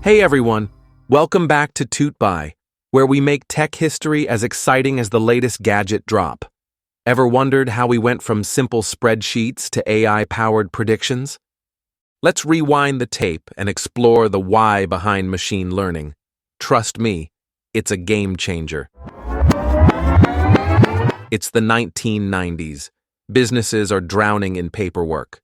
Hey everyone, welcome back to Tuteby, where we make tech history as exciting as the latest gadget drop. Ever wondered how we went from simple spreadsheets to AI-powered predictions? Let's rewind the tape and explore the why behind machine learning. Trust me, it's a game changer. It's the 1990s. Businesses are drowning in paperwork.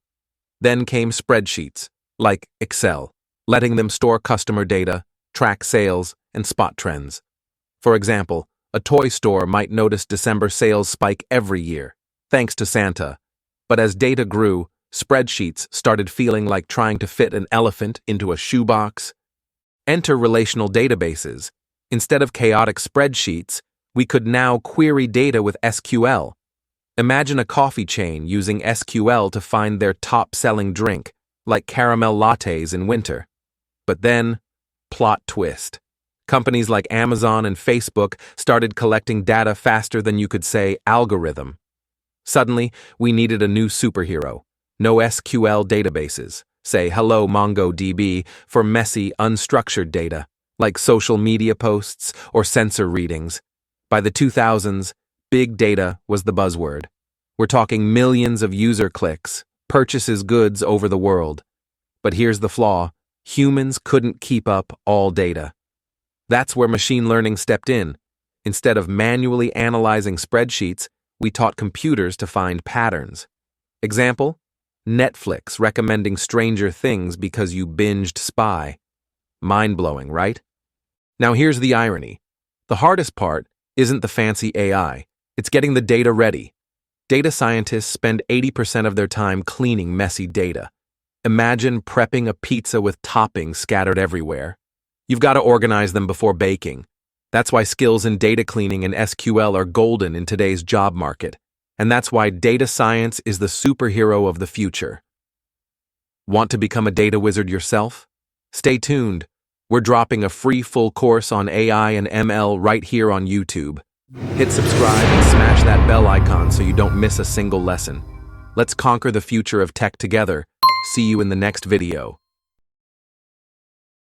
Then came spreadsheets, like Excel, letting them store customer data, track sales, and spot trends. For example, a toy store might notice December sales spike every year, thanks to Santa. But as data grew, spreadsheets started feeling like trying to fit an elephant into a shoebox. Enter relational databases. Instead of chaotic spreadsheets, we could now query data with SQL. Imagine a coffee chain using SQL to find their top-selling drink, like caramel lattes in winter. But then, plot twist. Companies like Amazon and Facebook started collecting data faster than you could say algorithm. Suddenly, we needed a new superhero. No SQL databases, say hello MongoDB, for messy, unstructured data, like social media posts or sensor readings. By the 2000s, big data was the buzzword. We're talking millions of user clicks, purchases goods over the world. But here's the flaw. Humans couldn't keep up all data. That's where machine learning stepped in. Instead of manually analyzing spreadsheets, we taught computers to find patterns. Example: Netflix recommending Stranger Things because you binged Spy. Mind-blowing, right? Now here's the irony. The hardest part isn't the fancy AI. It's getting the data ready. Data scientists spend 80% of their time cleaning messy data. Imagine prepping a pizza with toppings scattered everywhere. You've got to organize them before baking. That's why skills in data cleaning and SQL are golden in today's job market. And that's why data science is the superhero of the future. Want to become a data wizard yourself? Stay tuned. We're dropping a free full course on AI and ML right here on YouTube. Hit subscribe and smash that bell icon so you don't miss a single lesson. Let's conquer the future of tech together. See you in the next video.